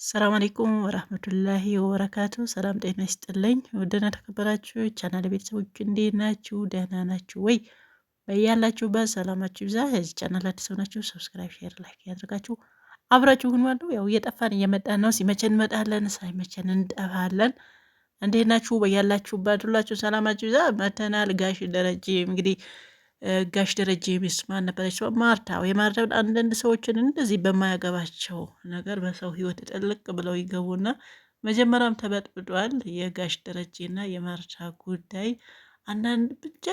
ሰላም አለይኩም ወራህመቱላሂ ወበረካቱ። ሰላም ጤና ይስጥልኝ። ውድና ተከበራችሁ ቻናል ቤተሰቦች እንዴት ናችሁ? ደህና ናችሁ ወይ? በያላችሁበት ሰላማችሁ ይብዛ። የዚህ ቻናል አዲስ ሆናችሁ ሰብስክራይብ፣ ሼር፣ ላይክ ያድርጋችሁ አብራችሁ ሁኑ። ማለት ያው እየጠፋን እየመጣን ነው። ሲመቸን እንመጣለን፣ ሳይመቸን እንጠፋለን። እንዴት ናችሁ? በያላችሁበት ሁላችሁ ሰላማችሁ ይብዛ። መተናል ጋሽ ደረጀ እንግዲህ ጋሽ ደረጀ ሚስት ማን ነበረች? ማርታ ወይ ማርታ። አንዳንድ ሰዎችን እንደዚህ በማያገባቸው ነገር በሰው ህይወት ጥልቅ ብለው ይገቡና መጀመሪያም ተበጥብጧል የጋሽ ደረጀና የማርታ ጉዳይ። አንዳንድ ብቻ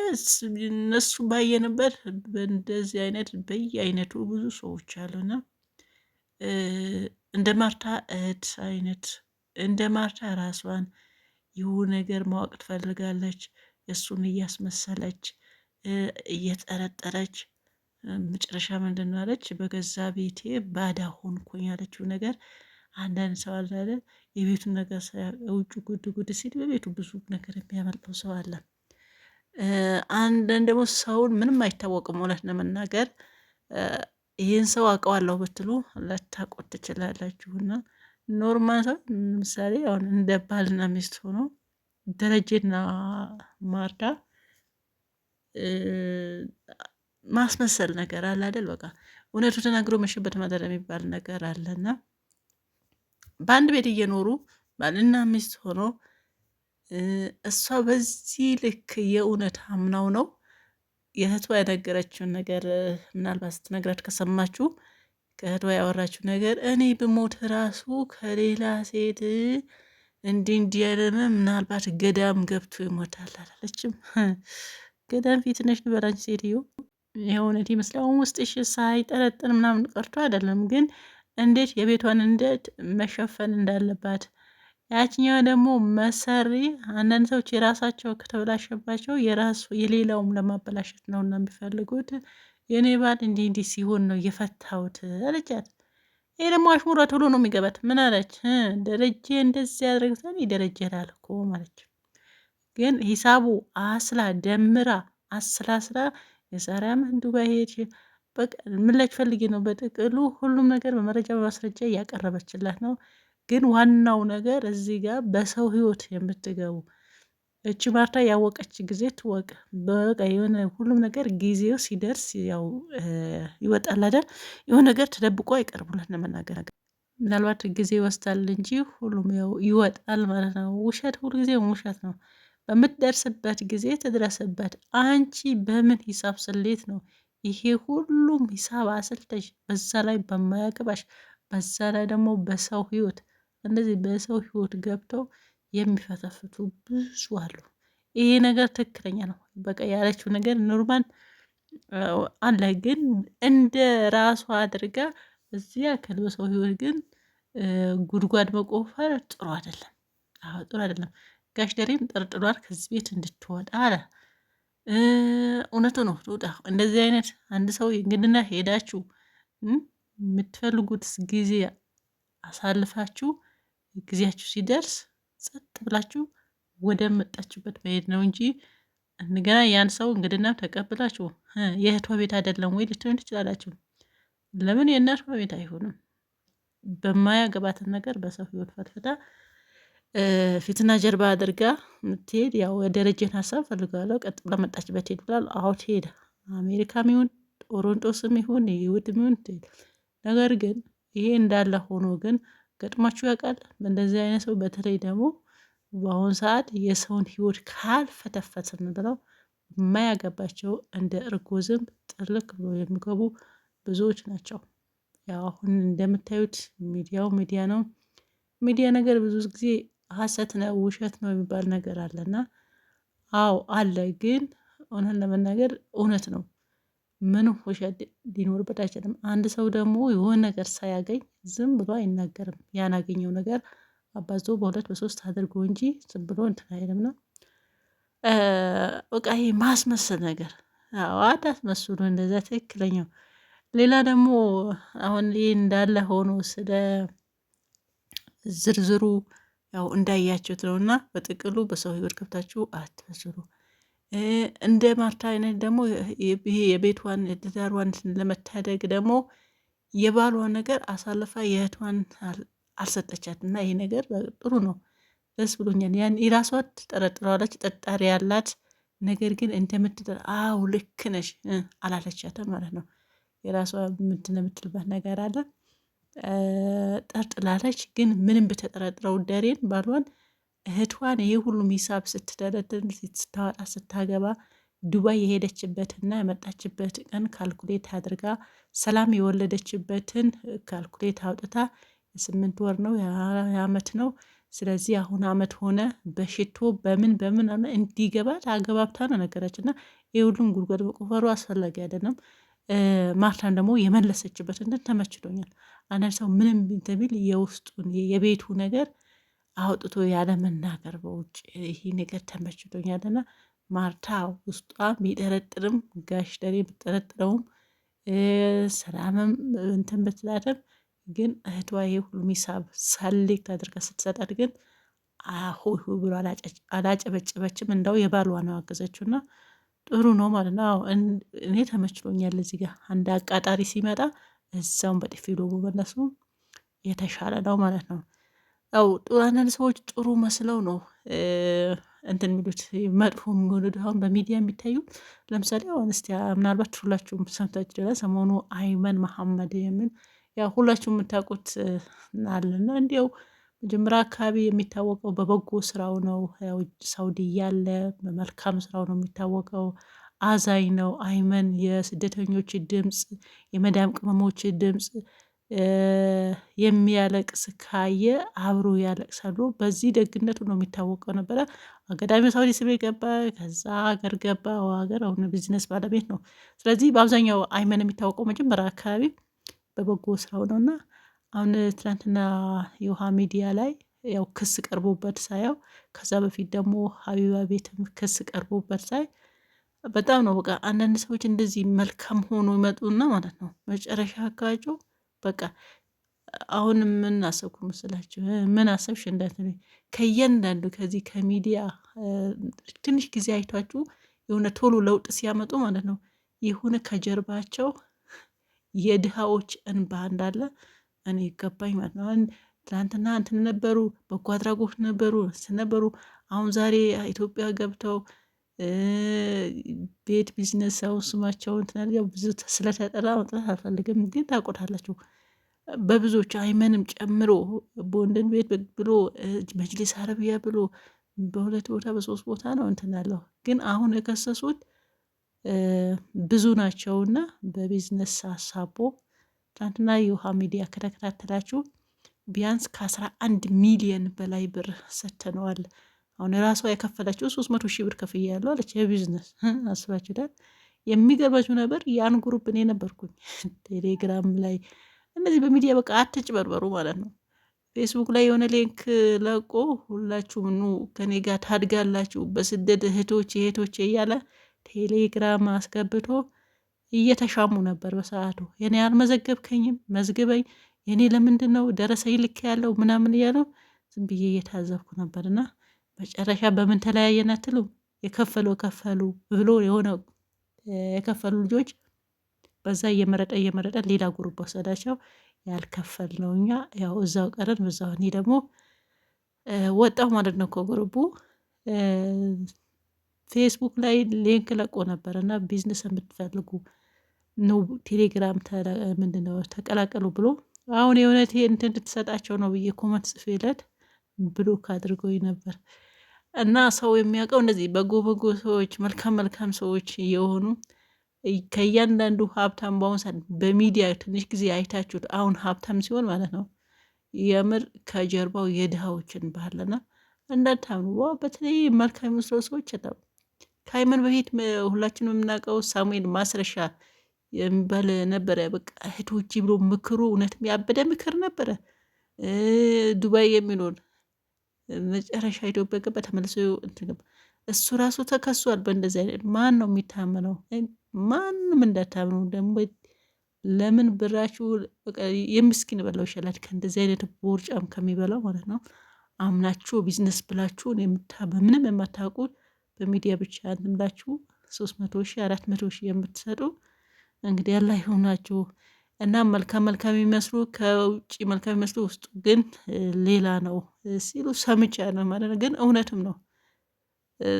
እነሱ ባየንበት በእንደዚህ አይነት በየአይነቱ ብዙ ሰዎች አሉና እንደ ማርታ እህት አይነት እንደ ማርታ ራሷን ይሁን ነገር ማወቅ ትፈልጋለች። እሱን እያስመሰለች እየጠረጠረች መጨረሻ ምንድን ነው አለች? በገዛ ቤቴ ባዳ ሆንኩኝ ያለችው ነገር። አንዳንድ ሰው አለ የቤቱን ነገር ውጭ ጉድ ጉድ ሲል በቤቱ ብዙ ነገር የሚያመልጠው ሰው አለ። አንዳንድ ደግሞ ሰውን ምንም አይታወቅም። እውነት ለመናገር ይህን ሰው አውቀዋለሁ ብትሉ ላታውቁት ትችላላችሁና ኖርማል ሰው ለምሳሌ አሁን እንደ ባልና ሚስት ሆኖ ደረጀና ማርታ ማስመሰል ነገር አለ አይደል? በቃ እውነቱ ተናግሮ መሸበት ማደር የሚባል ነገር አለና በአንድ ቤት እየኖሩ ባልና ሚስት ሆኖ እሷ በዚህ ልክ የእውነት አምናው ነው የእህቷ የነገረችውን ነገር ምናልባት ስትነግራት ከሰማችሁ ከእህቷ ያወራችው ነገር እኔ ብሞት ራሱ ከሌላ ሴት እንዲህ ያለመ ምናልባት ገዳም ገብቶ ይሞታል አላለችም። ገዳም ፊት ነሽ ልበላች ሴትዮ የእውነት ይመስላል። ውስጥሽ ሳይጠረጥር ምናምን ቀርቶ አይደለም፣ ግን እንዴት የቤቷን እንዴት መሸፈን እንዳለባት ያችኛዋ ደግሞ መሰሪ። አንዳንድ ሰዎች የራሳቸው ከተበላሸባቸው የራሱ የሌላውም ለማበላሸት ነው እና የሚፈልጉት። የኔ ባል እንዲህ ሲሆን ነው የፈታሁት አለቻት። ይሄ ደግሞ አሽሙራ ቶሎ ነው የሚገባት። ምን አለች? ደረጀ እንደዚህ ያደረግታል ደረጀ ላልኮ ማለች። ግን ሂሳቡ አስላ ደምራ አስላስላ የዛሬ ዓመት ዱባይ ሄድሽ በቃ ምን ላይ ፈልጊ ነው። በጥቅሉ ሁሉም ነገር በመረጃ በማስረጃ እያቀረበችላት ነው። ግን ዋናው ነገር እዚህ ጋር በሰው ህይወት የምትገቡ እቺ ማርታ ያወቀች ጊዜ ትወቅ። በቃ የሆነ ሁሉም ነገር ጊዜው ሲደርስ ያው ይወጣል አይደል? የሆነ ነገር ተደብቆ አይቀርቡለት ለመናገር ምናልባት ጊዜ ይወስዳል እንጂ ሁሉም ያው ይወጣል ማለት ነው። ውሸት ሁልጊዜ ውሸት ነው። በምትደርስበት ጊዜ ትድረስበት። አንቺ በምን ሂሳብ ስሌት ነው ይሄ ሁሉም ሂሳብ አስልተሽ በዛ ላይ በማያገባሽ በዛ ላይ ደግሞ በሰው ህይወት እንደዚህ በሰው ህይወት ገብተው የሚፈተፍቱ ብዙ አሉ። ይሄ ነገር ትክክለኛ ነው። በቃ ያለችው ነገር ኖርማል አለ፣ ግን እንደ ራሷ አድርጋ እዚህ ያክል በሰው ህይወት ግን ጉድጓድ መቆፈር ጥሩ አይደለም። አዎ ጥሩ አይደለም። ጋሽ ደሬም ጠርጥሯል ከዚህ ቤት እንድትወጣ አለ። እውነቱ ነው ትውጣ። እንደዚህ አይነት አንድ ሰው እንግድና ሄዳችሁ የምትፈልጉት ጊዜ አሳልፋችሁ ጊዜያችሁ ሲደርስ ጸጥ ብላችሁ ወደ መጣችሁበት መሄድ ነው እንጂ እንደገና ያን ሰው እንግድና ተቀብላችሁ የእህቷ ቤት አይደለም ወይ ልትሆን ትችላላችሁ። ለምን የእናቷ ቤት አይሆንም? በማያገባትን ነገር በሰው ህይወት ፈትፍታ ፊትና ጀርባ አድርጋ ምትሄድ ያው የደረጀን ሀሳብ ፈልጋለሁ። ቀጥ ብላ መጣችበት ሄድ ብላል። አዎ ትሄድ። አሜሪካም ይሁን ቶሮንቶስም ይሁን ይሁድም ይሁን ትሄድ። ነገር ግን ይሄ እንዳለ ሆኖ ግን ገጥሟችሁ ያውቃል? በእንደዚህ አይነት ሰው በተለይ ደግሞ በአሁኑ ሰዓት የሰውን ህይወት ካልፈተፈትን ብለው የማያገባቸው እንደ እርጎ ዝንብ ጥልቅ ብሎ የሚገቡ ብዙዎች ናቸው። ያው አሁን እንደምታዩት ሚዲያው ሚዲያ ነው። ሚዲያ ነገር ብዙ ጊዜ ሀሰት ነው ውሸት ነው የሚባል ነገር አለና አዎ አለ። ግን እውነት ለመናገር እውነት ነው። ምንም ውሸት ሊኖርበት አይችልም። አንድ ሰው ደግሞ የሆነ ነገር ሳያገኝ ዝም ብሎ አይናገርም። ያናገኘው ነገር አባዞ በሁለት በሶስት አድርጎ እንጂ ዝም ብሎ እንትን አይልምና በቃ ይሄ ማስመሰል ነገር አታስመስሉ። እንደዛ ትክክለኛው። ሌላ ደግሞ አሁን ይህ እንዳለ ሆኖ ስለ ዝርዝሩ ያው እንዳያችሁት ነው እና በጥቅሉ በሰው ህይወት ገብታችሁ አትመስሉ። እንደ ማርታ አይነት ደግሞ ይሄ የቤቷን ትዳሯን ለመታደግ ደግሞ የባሏን ነገር አሳልፋ የእህቷን አልሰጠቻት እና ይሄ ነገር ጥሩ ነው፣ ደስ ብሎኛል። ያን የራሷ ትጠረጥረዋለች፣ ጠጣሪ ያላት ነገር ግን አው ልክ ነሽ አላለቻትም ማለት ነው። የራሷ ምንትን የምትልበት ነገር አለ። ጠርጥላለች። ግን ምንም ብትጠረጥረው ደሬን ባሏን እህቷን ይሄ ሁሉም ሂሳብ ስትደረድር ስታወጣ ስታገባ ዱባይ የሄደችበትና የመጣችበት ቀን ካልኩሌት አድርጋ ሰላም የወለደችበትን ካልኩሌት አውጥታ 8 ወር ነው የአመት ነው። ስለዚህ አሁን አመት ሆነ በሽቶ በምን እንዲገባት አገባብታ ነው ነገረች። እና የሁሉም ጉድጓድ መቆፈሩ አስፈላጊ አይደለም። ማርታን ደግሞ የመለሰችበት እንትን ተመችቶኛል። አንዳንድ ሰው ምንም ቢል የውስጡን የቤቱ ነገር አውጥቶ ያለ መናገር በውጭ ይሄ ነገር ተመችቶኛልና ማርታ ውስጧ ቢጠረጥርም ጋሽ ደሬ ብጠረጥረውም ሰላምም እንትን ብትላትም ግን እህቷ ይሄ ሁሉ ሂሳብ ሳሌክት አድርጋ ስትሰጣት ግን ሆይ ብሎ አላጨበጨበችም። እንዳው የባሏ ነው አገዘችው እና ጥሩ ነው ማለት ነው። እኔ ተመችሎኛል። እዚህ ጋር አንድ አቃጣሪ ሲመጣ እዛውን በጥፊ ብሎ መመለሱ የተሻለ ነው ማለት ነው። ያው አንዳንድ ሰዎች ጥሩ መስለው ነው እንትን የሚሉት መጥፎ የሚሆኑት አሁን በሚዲያ የሚታዩ ለምሳሌ አሁን እስቲ ምናልባት ሁላችሁም ሰምታችሁ ይችላል። ሰሞኑ አይመን መሐመድ የሚል ያው ሁላችሁም የምታውቁት አለና እንዲያው መጀመሪያ አካባቢ የሚታወቀው በበጎ ስራው ነው። ያው ሳውዲ እያለ በመልካም ስራው ነው የሚታወቀው። አዛኝ ነው አይመን። የስደተኞች ድምፅ፣ የመዳም ቅመሞች ድምፅ የሚያለቅስ ካየ አብሮ ያለቅሳሉ። በዚህ ደግነቱ ነው የሚታወቀው ነበረ። አጋጣሚ ሳውዲ ስቤ ገባ፣ ከዛ ሀገር ገባ። ሀገር አሁን ቢዝነስ ባለቤት ነው። ስለዚህ በአብዛኛው አይመን የሚታወቀው መጀመሪያ አካባቢ በበጎ ስራው ነው። እና አሁን ትናንትና የውሃ ሚዲያ ላይ ያው ክስ ቀርቦበት ሳያው፣ ከዛ በፊት ደግሞ ሀቢባ ቤትም ክስ ቀርቦበት ሳይ በጣም ነው በቃ አንዳንድ ሰዎች እንደዚህ መልካም ሆኖ ይመጡና ማለት ነው መጨረሻ አካባቢው በቃ አሁን ምን አሰብኩ መስላችሁ? ምን አሰብሽ እንዳትሉኝ ከእያንዳንዱ ከዚህ ከሚዲያ ትንሽ ጊዜ አይቷችሁ የሆነ ቶሎ ለውጥ ሲያመጡ ማለት ነው የሆነ ከጀርባቸው የድሃዎች እንባ እንዳለ እኔ ይገባኝ ማለት ነው። ትላንትና እንትን ነበሩ፣ በጎ አድራጎት ነበሩ። አሁን ዛሬ ኢትዮጵያ ገብተው ቤት ቢዝነስ ሰው ስማቸው እንትን ብዙ ስለተጠራ መጥራት አልፈልግም፣ ግን ታውቁታላችሁ። በብዙዎች አይመንም ጨምሮ ቦንድን ቤት ብሎ መጅሊስ አረቢያ ብሎ በ2 ቦታ በ3 ቦታ ነው እንትን ያለው። ግን አሁን የከሰሱት ብዙ ናቸውና በቢዝነስ አሳቦ ትናንትና የውሃ ሚዲያ ከተከታተላችሁ ቢያንስ ከ11 ሚሊየን በላይ ብር ሰተነዋል። አሁን ራሷ የከፈለችው 300 ሺህ ብር ከፍያ ያለው አለች። የቢዝነስ አስባችሁታል? የሚገርባችሁ ነበር ያን ግሩፕ እኔ ነበርኩኝ ቴሌግራም ላይ እነዚህ በሚዲያ በቃ አትጭበርበሩ ማለት ነው። ፌስቡክ ላይ የሆነ ሊንክ ለቆ ሁላችሁም ኑ ከኔ ጋር ታድጋላችሁ በስደት እህቶቼ እያለ ቴሌግራም አስገብቶ እየተሻሙ ነበር በሰዓቱ። የኔ አልመዘገብከኝም መዝግበኝ፣ የኔ ለምንድን ነው ደረሰኝ ልክ ያለው ምናምን እያለው ዝም ብዬ እየታዘብኩ ነበርና መጨረሻ በምን ተለያየን አትሉ? ከፈሉ ብሎ የሆነ የከፈሉ ልጆች በዛ እየመረጠ ሌላ ጉሩፕ ወሰዳቸው። ያልከፈል ነው እኛ ያው እዛው ቀረን። በዛው እኔ ደግሞ ወጣው ማለት ነው ከጉሩቡ። ፌስቡክ ላይ ሊንክ ለቆ ነበር እና ቢዝነስ የምትፈልጉ ነው ቴሌግራም ምንድነው ተቀላቀሉ ብሎ አሁን የእውነት እንትን እንድትሰጣቸው ነው ብዬ ኮመንት ጽፌለት ብሎክ አድርጎኝ ነበር። እና ሰው የሚያውቀው እንደዚህ በጎ ሰዎች መልካም ሰዎች እየሆኑ ከእያንዳንዱ ሀብታም በአሁን ሰዓት በሚዲያ ትንሽ ጊዜ አይታችሁት አሁን ሀብታም ሲሆን ማለት ነው የምር ከጀርባው የድሃዎችን ባህልና እንዳታምኑ። በተለይ መልካም የሚመስሉ ሰዎች ከሃይማኖት በፊት ሁላችንም የምናውቀው ሳሙኤል ማስረሻ የሚባል ነበረ። በቃ እህቶች ብሎ ምክሩ እውነትም ያበደ ምክር ነበረ። ዱባይ የሚኖር መጨረሻ ኢትዮጵያ ገባ ተመልሶ እሱ ራሱ ተከሷል በእንደዚህ አይነት። ማን ነው የሚታመነው? ማንም እንዳታምኑ። ደግሞ ለምን ብራችሁ የምስኪን በላው ይሻላል ከእንደዚህ አይነት ቦርጫም ከሚበላው ማለት ነው። አምናችሁ ቢዝነስ ብላችሁ በምንም የማታውቁት በሚዲያ ብቻ ብላችሁ 300 ሺህ 400 ሺህ የምትሰጡ እንግዲህ ያላ ይሆናችሁ። እና መልካም መልካም የሚመስሉ ከውጭ መልካም የሚመስሉ ውስጡ ግን ሌላ ነው ሲሉ ሰምቻለሁ ማለት ነው። ግን እውነትም ነው።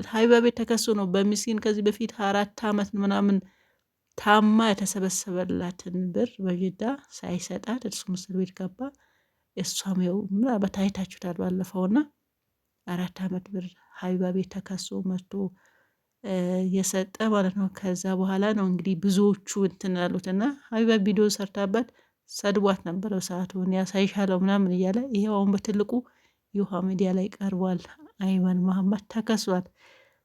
ሀይባ ቤት ተከሶ ነው በሚስኪን ከዚህ በፊት 4 ዓመት ምናምን ታማ የተሰበሰበላትን ብር በጅዳ ሳይሰጣት እሱም እስር ቤት ገባ። እሷም ያው ምናልባት አይታችሁታል ባለፈውና 4 ዓመት ብር ሀይባ ቤት ተከሶ መጥቶ የሰጠ ማለት ነው። ከዛ በኋላ ነው እንግዲህ ብዙዎቹ እንትን ያሉትና ሀቢባ ቪዲዮ ሰርታበት ሰድቧት ነበረ ሰዓቱን ያሳይሻለው ምናምን እያለ ይሄው አሁን በትልቁ የውሃ ሚዲያ ላይ ቀርቧል። አይመን መሀመድ ተከሷል።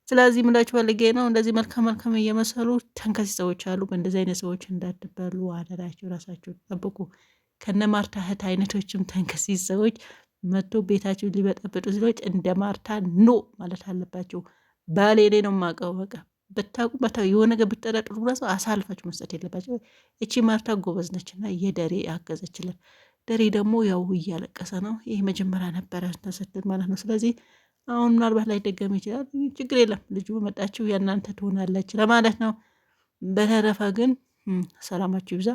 ስለዚህ ምላችሁ ፈልጌ ነው እንደዚህ መልካም መልካም እየመሰሉ ተንከሲ ሰዎች አሉ። በእንደዚህ አይነት ሰዎች እንዳትበሉ አደራችሁ፣ ራሳችሁን ጠብቁ። ከነ ማርታ እህት አይነቶችም ተንከሲ ሰዎች መጥቶ ቤታችሁ ሊበጠብጡ ሰዎች እንደ ማርታ ኖ ማለት አለባቸው። ባሌ ላይ ነው የማውቀው። በቃ ብታውቁ የሆነ ነገር ብትጠረጥሩ ራሱ አሳልፋችሁ መስጠት የለባቸው። እቺ ማርታ ጎበዝ ነችና የደሬ አገዘችልን። ደሬ ደግሞ ያው እያለቀሰ ነው። ይህ መጀመሪያ ነበረ ተሰድል ማለት ነው። ስለዚህ አሁን ምናልባት ላይ ደገም ይችላል። ችግር የለም ልጁ በመጣችሁ የእናንተ ትሆናለች ለማለት ነው። በተረፈ ግን ሰላማችሁ ይብዛ።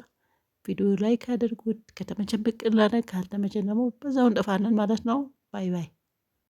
ቪዲዮ ላይክ አድርጉት። ከተመቸን ብቅ እንላለን፣ ካልተመቸን ደግሞ በዛው እንጠፋለን ማለት ነው። ባይ ባይ።